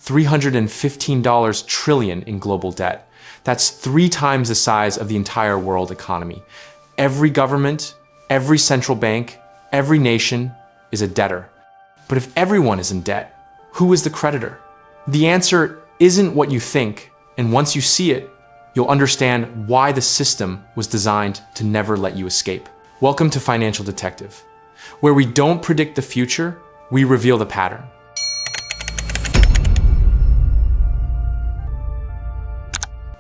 $315 trillion in global debt. That's 3 times the size of the entire world economy. Every government, every central bank, every nation is a debtor. But if everyone is in debt, who is the creditor? The answer isn't what you think, and once you see it, you'll understand why the system was designed to never let you escape. Welcome to Financial Detective, where we don't predict the future, we reveal the pattern.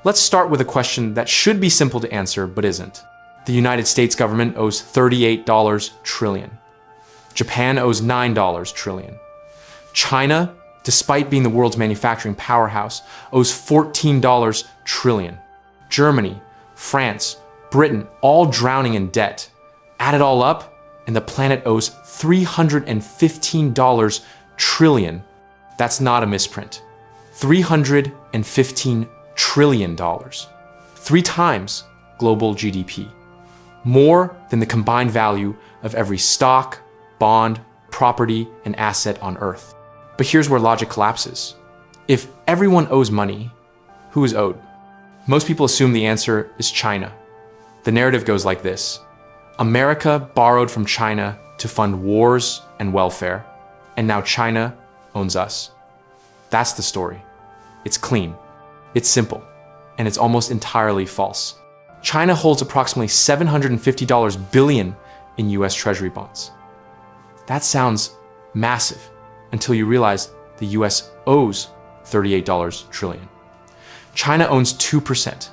Let's start with a question that should be simple to answer, but isn't. The United States government owes $38 trillion. Japan owes $9 trillion. China, despite being the world's manufacturing powerhouse, owes $14 trillion. Germany, France, Britain, all drowning in debt. Add it all up, and the planet owes $315 trillion. That's not a misprint. $315 trillion. 3 times global GDP. More than the combined value of every stock, bond, property, and asset on Earth. But here's where logic collapses. If everyone owes money, who is owed? Most people assume the answer is China. The narrative goes like this. America borrowed from China to fund wars and welfare, and now China owns us. That's the story. It's clean. It's simple, and it's almost entirely false. China holds approximately $750 billion in US Treasury bonds. That sounds massive until you realize the US owes $38 trillion. China owns 2%,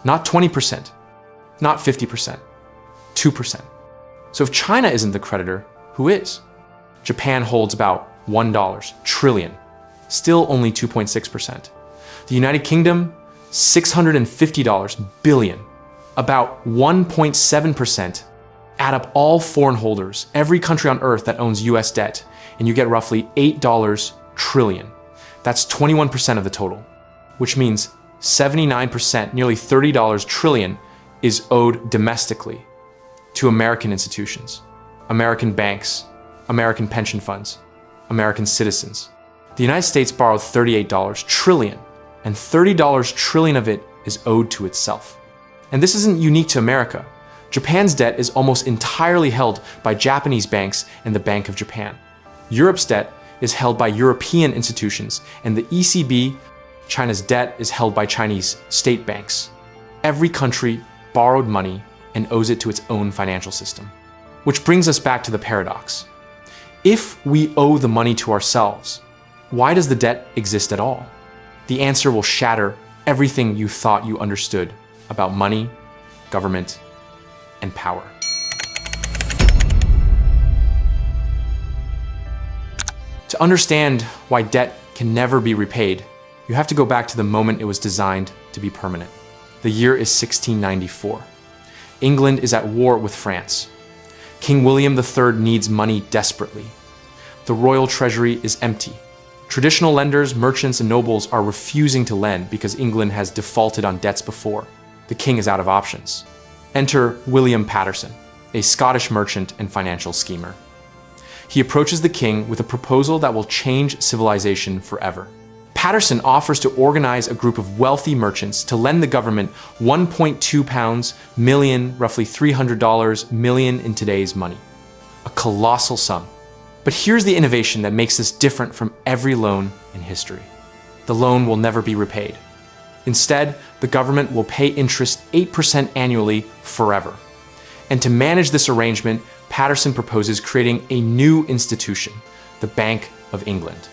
not 20%, not 50%, 2%. So if China isn't the creditor, who is? Japan holds about $1 trillion, still only 2.6%. The United Kingdom, $650 billion, about 1.7%. Add up all foreign holders, every country on Earth that owns US debt, and you get roughly $8 trillion. That's 21% of the total, which means 79%, nearly $30 trillion, is owed domestically to American institutions, American banks, American pension funds, American citizens. The United States borrowed $38 trillion, and $30 trillion of it is owed to itself. And this isn't unique to America. Japan's debt is almost entirely held by Japanese banks and the Bank of Japan. Europe's debt is held by European institutions, and the ECB, China's debt, is held by Chinese state banks. Every country borrowed money and owes it to its own financial system. Which brings us back to the paradox. If we owe the money to ourselves, why does the debt exist at all? The answer will shatter everything you thought you understood about money, government, and power. To understand why debt can never be repaid, you have to go back to the moment it was designed to be permanent. The year is 1694. England is at war with France. King William III needs money desperately. The royal treasury is empty. Traditional lenders, merchants, and nobles are refusing to lend because England has defaulted on debts before. The king is out of options. Enter William Paterson, a Scottish merchant and financial schemer. He approaches the king with a proposal that will change civilization forever. Paterson offers to organize a group of wealthy merchants to lend the government £1.2 million, roughly $300 million in today's money. A colossal sum. But here's the innovation that makes this different from every loan in history. The loan will never be repaid. Instead, the government will pay interest 8% annually forever. And to manage this arrangement, Paterson proposes creating a new institution, the Bank of England.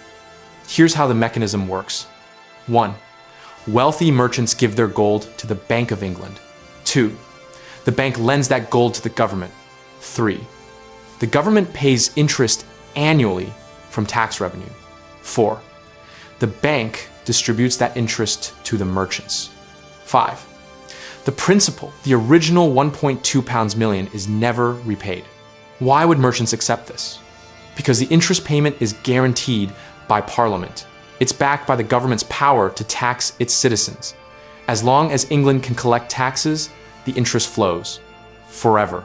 Here's how the mechanism works. 1. Wealthy merchants give their gold to the Bank of England. 2. The bank lends that gold to the government. 3. The government pays interest annually from tax revenue. 4. The bank distributes that interest to the merchants. 5. The principal, the original £1.2 million, is never repaid. Why would merchants accept this? Because the interest payment is guaranteed by Parliament. It's backed by the government's power to tax its citizens. As long as England can collect taxes, the interest flows forever.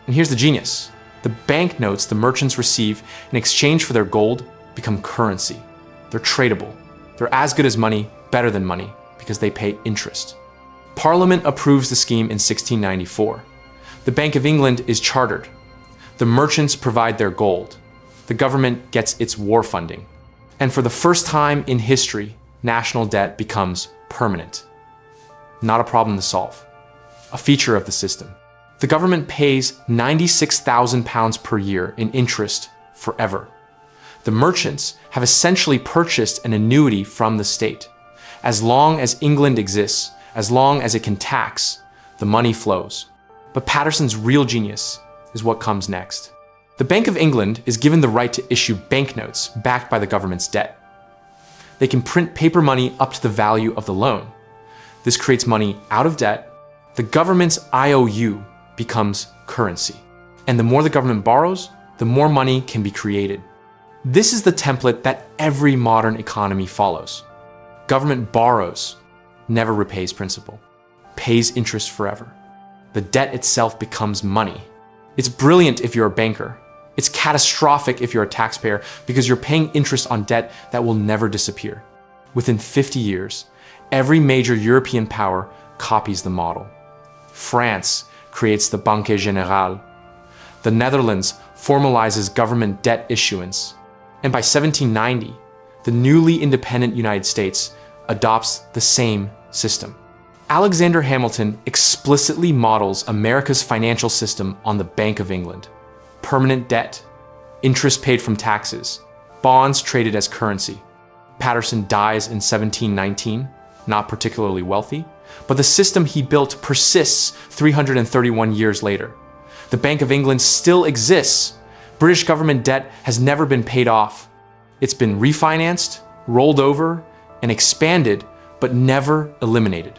And here's the genius. The banknotes the merchants receive in exchange for their gold become currency. They're tradable. They're as good as money, better than money, because they pay interest. Parliament approves the scheme in 1694. The Bank of England is chartered. The merchants provide their gold. The government gets its war funding. And for the first time in history, national debt becomes permanent. Not a problem to solve. A feature of the system. The government pays £96,000 per year in interest forever. The merchants have essentially purchased an annuity from the state. As long as England exists, as long as it can tax, the money flows. But Patterson's real genius is what comes next. The Bank of England is given the right to issue banknotes backed by the government's debt. They can print paper money up to the value of the loan. This creates money out of debt. The government's IOU becomes currency. And the more the government borrows, the more money can be created. This is the template that every modern economy follows. Government borrows, never repays principal, pays interest forever. The debt itself becomes money. It's brilliant if you're a banker. It's catastrophic if you're a taxpayer because you're paying interest on debt that will never disappear. Within 50 years, every major European power copies the model. France creates the Banque Générale. The Netherlands formalizes government debt issuance. And by 1790, the newly independent United States adopts the same system. Alexander Hamilton explicitly models America's financial system on the Bank of England. Permanent debt, interest paid from taxes, bonds traded as currency. Patterson dies in 1719, not particularly wealthy, but the system he built persists 331 years later. The Bank of England still exists. British government debt has never been paid off. It's been refinanced, rolled over, and expanded, but never eliminated.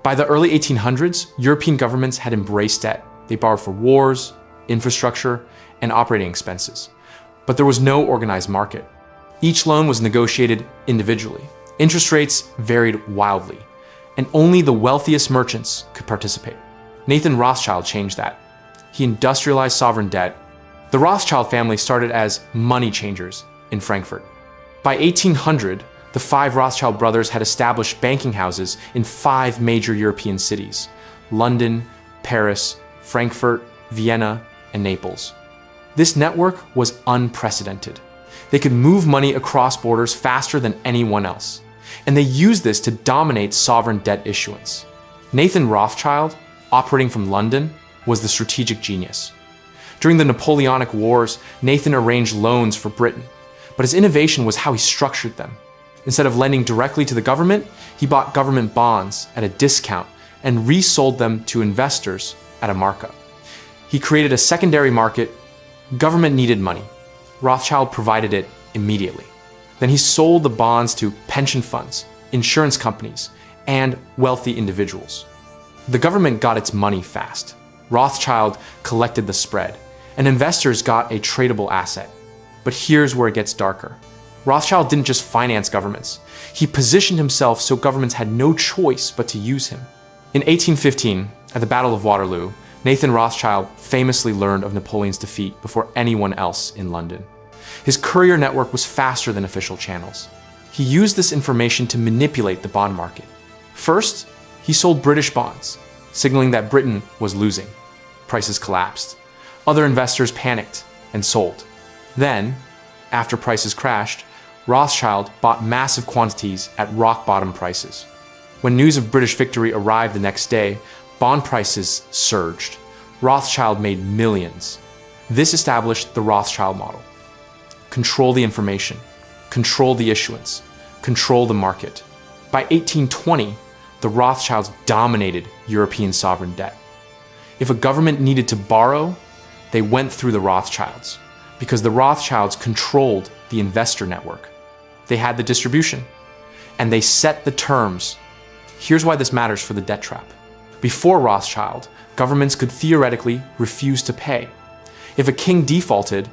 By the early 1800s, European governments had embraced debt. They borrowed for wars, infrastructure, and operating expenses. But there was no organized market. Each loan was negotiated individually. Interest rates varied wildly, and only the wealthiest merchants could participate. Nathan Rothschild changed that. He industrialized sovereign debt. The Rothschild family started as money changers in Frankfurt. By 1800, the 5 Rothschild brothers had established banking houses in 5 major European cities: London, Paris, Frankfurt, Vienna, and Naples. This network was unprecedented. They could move money across borders faster than anyone else, and they used this to dominate sovereign debt issuance. Nathan Rothschild, operating from London, was the strategic genius. During the Napoleonic Wars, Nathan arranged loans for Britain, but his innovation was how he structured them. Instead of lending directly to the government, he bought government bonds at a discount and resold them to investors at a markup. He created a secondary market. Government needed money. Rothschild provided it immediately. Then he sold the bonds to pension funds, insurance companies, and wealthy individuals. The government got its money fast. Rothschild collected the spread, and investors got a tradable asset. But here's where it gets darker. Rothschild didn't just finance governments. He positioned himself so governments had no choice but to use him. In 1815, at the Battle of Waterloo, Nathan Rothschild famously learned of Napoleon's defeat before anyone else in London. His courier network was faster than official channels. He used this information to manipulate the bond market. First, he sold British bonds, signaling that Britain was losing. Prices collapsed. Other investors panicked and sold. Then, after prices crashed, Rothschild bought massive quantities at rock-bottom prices. When news of British victory arrived the next day, bond prices surged. Rothschild made millions. This established the Rothschild model. Control the information, control the issuance, control the market. By 1820, the Rothschilds dominated European sovereign debt. If a government needed to borrow, they went through the Rothschilds, because the Rothschilds controlled the investor network. They had the distribution, and they set the terms. Here's why this matters for the debt trap. Before Rothschild, governments could theoretically refuse to pay. If a king defaulted,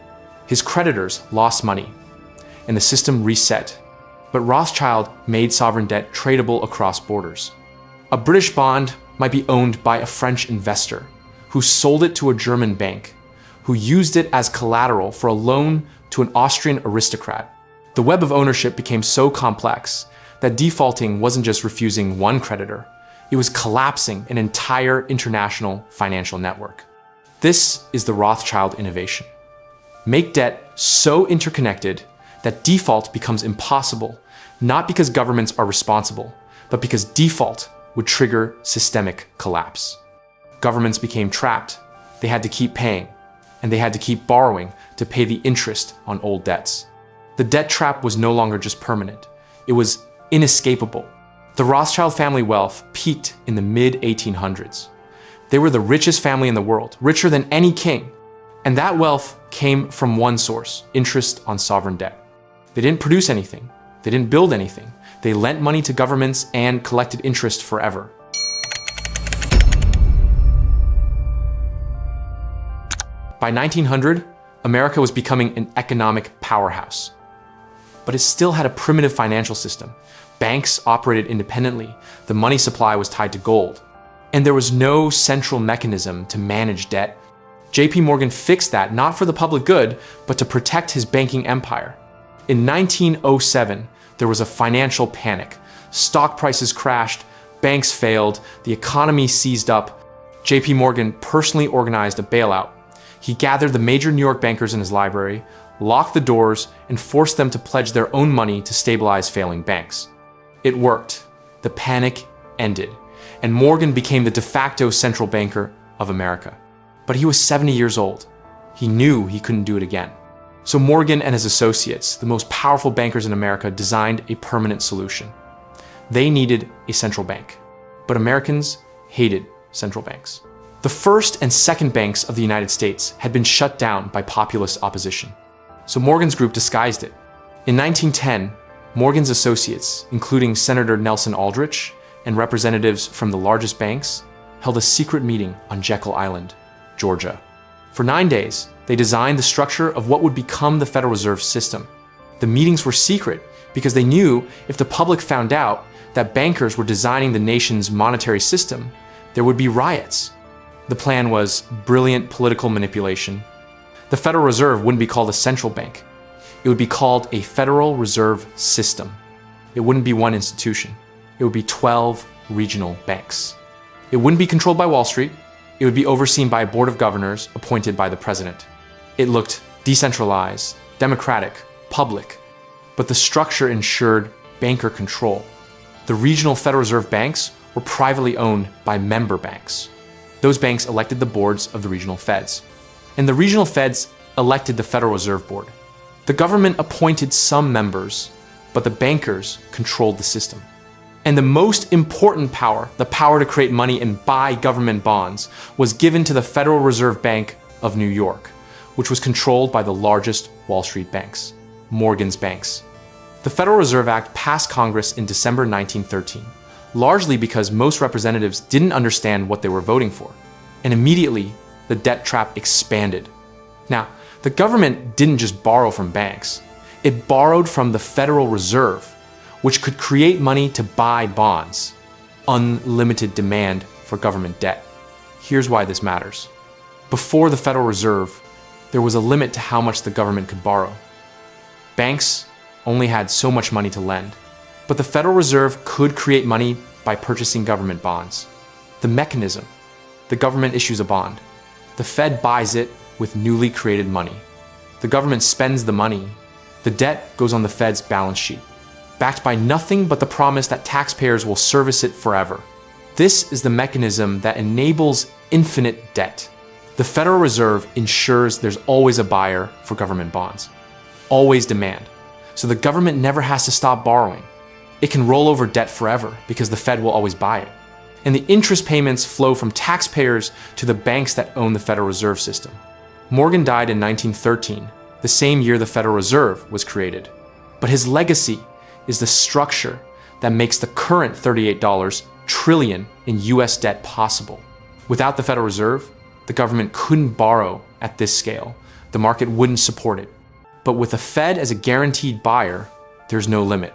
his creditors lost money, and the system reset. But Rothschild made sovereign debt tradable across borders. A British bond might be owned by a French investor who sold it to a German bank, who used it as collateral for a loan to an Austrian aristocrat. The web of ownership became so complex that defaulting wasn't just refusing one creditor, it was collapsing an entire international financial network. This is the Rothschild innovation. Make debt so interconnected that default becomes impossible, not because governments are responsible, but because default would trigger systemic collapse. Governments became trapped. They had to keep paying, and they had to keep borrowing to pay the interest on old debts. The debt trap was no longer just permanent. It was inescapable. The Rothschild family wealth peaked in the mid-1800s. They were the richest family in the world, richer than any king. And that wealth came from one source: interest on sovereign debt. They didn't produce anything. They didn't build anything. They lent money to governments and collected interest forever. By 1900, America was becoming an economic powerhouse. But it still had a primitive financial system. Banks operated independently. The money supply was tied to gold. And there was no central mechanism to manage debt. JP Morgan fixed that not for the public good, but to protect his banking empire. In 1907, there was a financial panic. Stock prices crashed, banks failed, the economy seized up. JP Morgan personally organized a bailout. He gathered the major New York bankers in his library, locked the doors, and forced them to pledge their own money to stabilize failing banks. It worked. The panic ended, and Morgan became the de facto central banker of America. But he was 70 years old. He knew he couldn't do it again. So Morgan and his associates, the most powerful bankers in America, designed a permanent solution. They needed a central bank, but Americans hated central banks. The first and second banks of the United States had been shut down by populist opposition. So Morgan's group disguised it. In 1910, Morgan's associates, including Senator Nelson Aldrich and representatives from the largest banks, held a secret meeting on Jekyll Island, Georgia. For 9 days, they designed the structure of what would become the Federal Reserve System. The meetings were secret because they knew if the public found out that bankers were designing the nation's monetary system, there would be riots. The plan was brilliant political manipulation. The Federal Reserve wouldn't be called a central bank. It would be called a Federal Reserve System. It wouldn't be one institution. It would be 12 regional banks. It wouldn't be controlled by Wall Street. It would be overseen by a board of governors appointed by the president. It looked decentralized, democratic, public, but the structure ensured banker control. The regional Federal Reserve banks were privately owned by member banks. Those banks elected the boards of the regional feds. And the regional feds elected the Federal Reserve Board. The government appointed some members, but the bankers controlled the system. And the most important power, the power to create money and buy government bonds, was given to the Federal Reserve Bank of New York, which was controlled by the largest Wall Street banks, Morgan's banks. The Federal Reserve Act passed Congress in December 1913, largely because most representatives didn't understand what they were voting for. And immediately, the debt trap expanded. Now, the government didn't just borrow from banks. It borrowed from the Federal Reserve, which could create money to buy bonds. Unlimited demand for government debt. Here's why this matters. Before the Federal Reserve, there was a limit to how much the government could borrow. Banks only had so much money to lend, but the Federal Reserve could create money by purchasing government bonds. The mechanism: the government issues a bond. The Fed buys it with newly created money. The government spends the money. The debt goes on the Fed's balance sheet, backed by nothing but the promise that taxpayers will service it forever. This is the mechanism that enables infinite debt. The Federal Reserve ensures there's always a buyer for government bonds, always demand, so the government never has to stop borrowing. It can roll over debt forever because the Fed will always buy it. And the interest payments flow from taxpayers to the banks that own the Federal Reserve System. Morgan died in 1913, the same year the Federal Reserve was created. But his legacy is the structure that makes the current $38 trillion in US debt possible. Without the Federal Reserve, the government couldn't borrow at this scale. The market wouldn't support it. But with the Fed as a guaranteed buyer, there's no limit.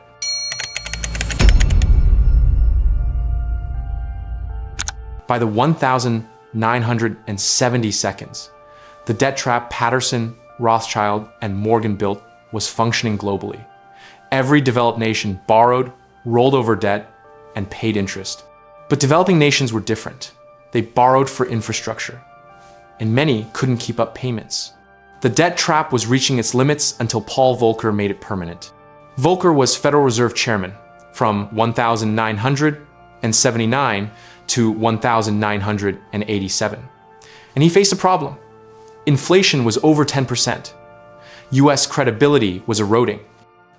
By the 1,970 seconds, The debt trap Patterson, Rothschild, and Morgan built was functioning globally. Every developed nation borrowed, rolled over debt, and paid interest. But developing nations were different. They borrowed for infrastructure, and many couldn't keep up payments. The debt trap was reaching its limits until Paul Volcker made it permanent. Volcker was Federal Reserve Chairman from 1979 to 1987. And he faced a problem. Inflation was over 10%. US credibility was eroding.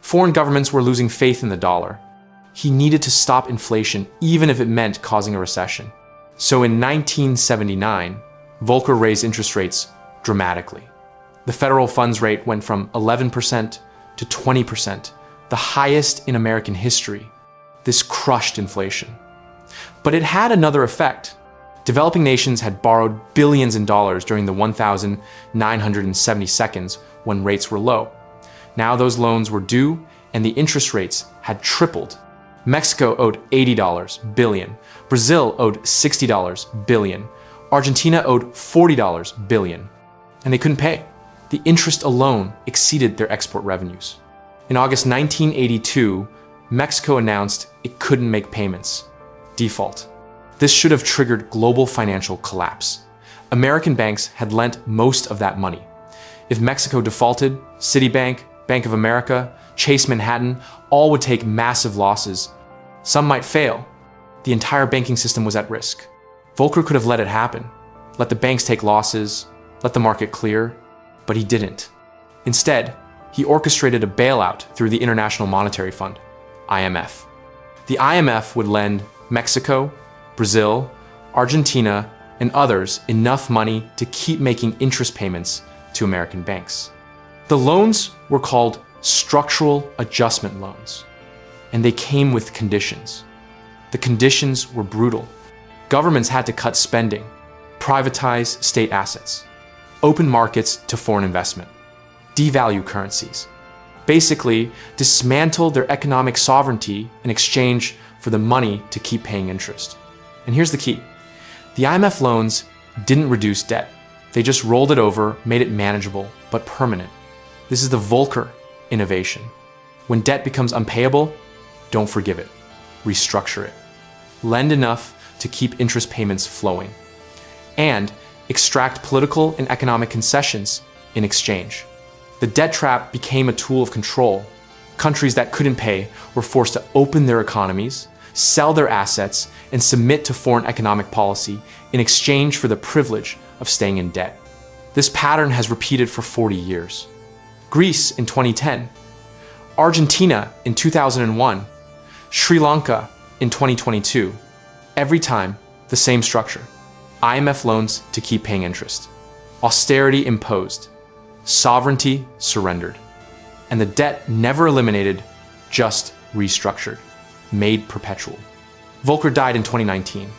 Foreign governments were losing faith in the dollar. He needed to stop inflation, even if it meant causing a recession. So in 1979, Volcker raised interest rates dramatically. The federal funds rate went from 11% to 20%, the highest in American history. This crushed inflation. But it had another effect. Developing nations had borrowed billions in dollars during the 1970 seconds when rates were low. Now those loans were due and the interest rates had tripled. Mexico owed $80 billion. Brazil owed $60 billion. Argentina owed $40 billion. And they couldn't pay. The interest alone exceeded their export revenues. In August 1982, Mexico announced it couldn't make payments. Default. This should have triggered global financial collapse. American banks had lent most of that money. If Mexico defaulted, Citibank, Bank of America, Chase Manhattan, all would take massive losses. Some might fail. The entire banking system was at risk. Volcker could have let it happen, let the banks take losses, let the market clear, but he didn't. Instead, he orchestrated a bailout through the International Monetary Fund, IMF. The IMF would lend Mexico, Brazil, Argentina, and others enough money to keep making interest payments to American banks. The loans were called structural adjustment loans, and they came with conditions. The conditions were brutal. Governments had to cut spending, privatize state assets, open markets to foreign investment, devalue currencies, basically dismantle their economic sovereignty in exchange for the money to keep paying interest. And here's the key. The IMF loans didn't reduce debt. They just rolled it over, made it manageable, but permanent. This is the Volcker innovation. When debt becomes unpayable, don't forgive it. Restructure it. Lend enough to keep interest payments flowing. And extract political and economic concessions in exchange. The debt trap became a tool of control. Countries that couldn't pay were forced to open their economies, sell their assets, and submit to foreign economic policy in exchange for the privilege of staying in debt. This pattern has repeated for 40 years. Greece in 2010, Argentina in 2001, Sri Lanka in 2022. Every time, the same structure. IMF loans to keep paying interest. Austerity imposed. Sovereignty surrendered. And the debt never eliminated, just restructured, made perpetual. Volcker died in 2019,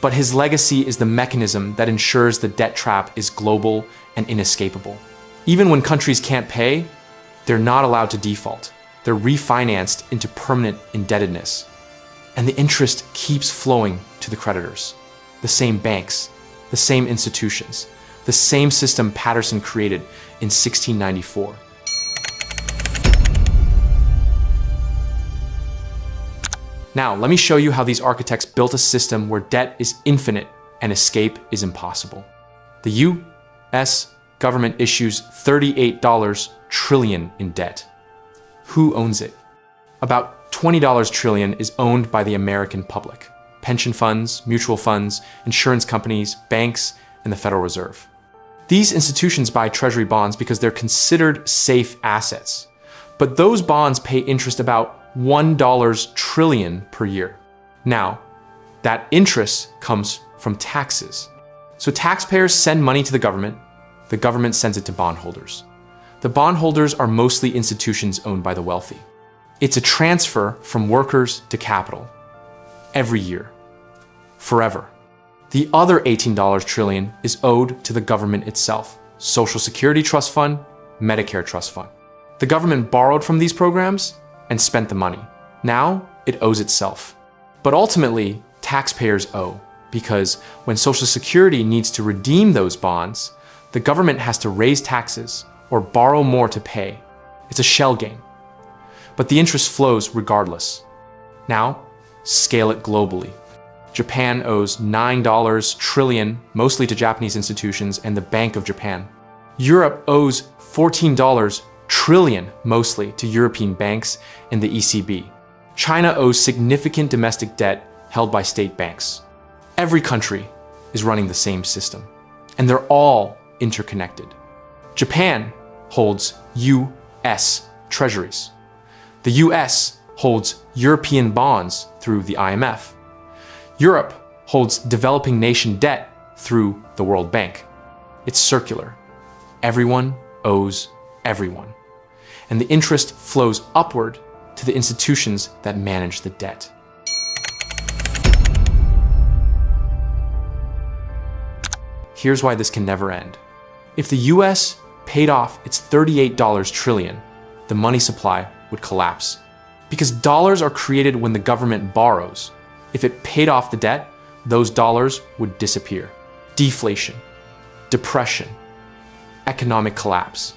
but his legacy is the mechanism that ensures the debt trap is global and inescapable. Even when countries can't pay, they're not allowed to default. They're refinanced into permanent indebtedness. And the interest keeps flowing to the creditors. The same banks, the same institutions, the same system Patterson created in 1694. Now, let me show you how these architects built a system where debt is infinite and escape is impossible. The U.S. government issues $38 trillion in debt. Who owns it? About $20 trillion is owned by the American public. Pension funds, mutual funds, insurance companies, banks, and the Federal Reserve. These institutions buy treasury bonds because they're considered safe assets. But those bonds pay interest about $1 trillion per year. Now, that interest comes from taxes. So taxpayers send money to the government sends it to bondholders. The bondholders are mostly institutions owned by the wealthy. It's a transfer from workers to capital. Every year. Forever. The other $18 trillion is owed to the government itself. Social Security Trust Fund, Medicare Trust Fund. The government borrowed from these programs and spent the money. Now, it owes itself. But ultimately, taxpayers owe, because when Social Security needs to redeem those bonds, The government has to raise taxes or borrow more to pay. It's a shell game. But the interest flows regardless. Now, scale it globally. Japan owes $9 trillion, mostly to Japanese institutions and the Bank of Japan. Europe owes $14 trillion, mostly to European banks and the ECB. China owes significant domestic debt held by state banks. Every country is running the same system, and they're all interconnected. Japan holds US treasuries. The US holds European bonds through the IMF. Europe holds developing nation debt through the World Bank. It's circular. Everyone owes everyone. And the interest flows upward to the institutions that manage the debt. Here's why this can never end. If the US paid off its $38 trillion, the money supply would collapse. Because dollars are created when the government borrows. If it paid off the debt, those dollars would disappear. Deflation, depression, economic collapse.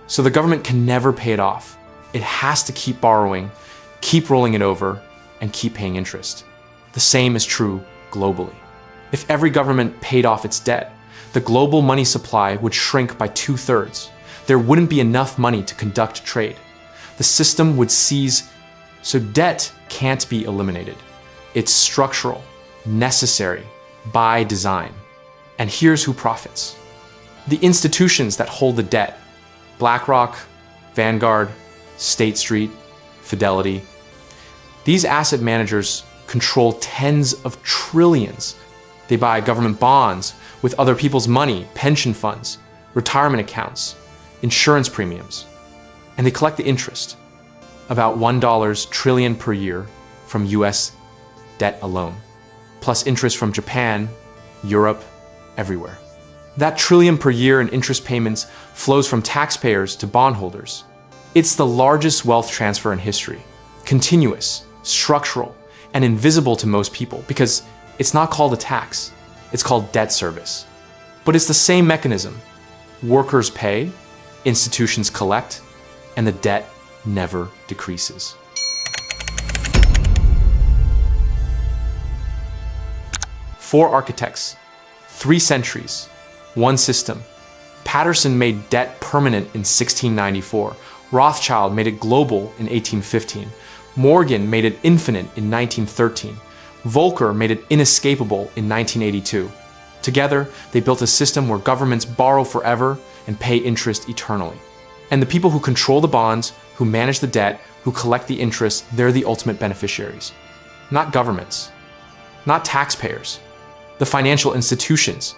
So the government can never pay it off. It has to keep borrowing, keep rolling it over, and keep paying interest. The same is true globally. If every government paid off its debt, the global money supply would shrink by 2/3. There wouldn't be enough money to conduct trade. The system would seize, so debt can't be eliminated. It's structural, necessary, by design. And here's who profits. The institutions that hold the debt: BlackRock, Vanguard, State Street, Fidelity. These asset managers control tens of trillions. They buy government bonds with other people's money, pension funds, retirement accounts, insurance premiums, and they collect the interest, about $1 trillion per year from US debt alone, plus interest from Japan, Europe, everywhere. That trillion per year in interest payments flows from taxpayers to bondholders. It's the largest wealth transfer in history, continuous, structural, and invisible to most people because it's not called a tax, it's called debt service. But it's the same mechanism. Workers pay, institutions collect, and the debt never decreases. Four architects, 3 centuries, one system. Patterson made debt permanent in 1694. Rothschild made it global in 1815. Morgan made it infinite in 1913. Volcker made it inescapable in 1982. Together, they built a system where governments borrow forever and pay interest eternally. And the people who control the bonds, who manage the debt, who collect the interest, they're the ultimate beneficiaries. Not governments, not taxpayers, the financial institutions.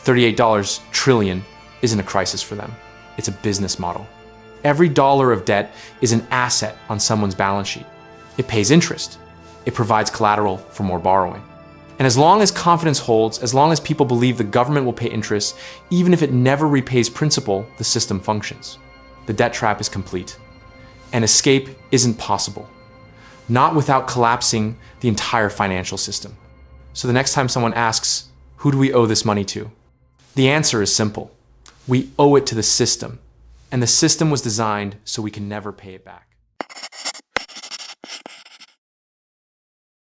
$38 trillion isn't a crisis for them. It's a business model. Every dollar of debt is an asset on someone's balance sheet. It pays interest. It provides collateral for more borrowing. And as long as confidence holds, as long as people believe the government will pay interest, even if it never repays principal, the system functions. The debt trap is complete. And escape isn't possible. Not without collapsing the entire financial system. So the next time someone asks, who do we owe this money to? The answer is simple. We owe it to the system. And the system was designed so we can never pay it back.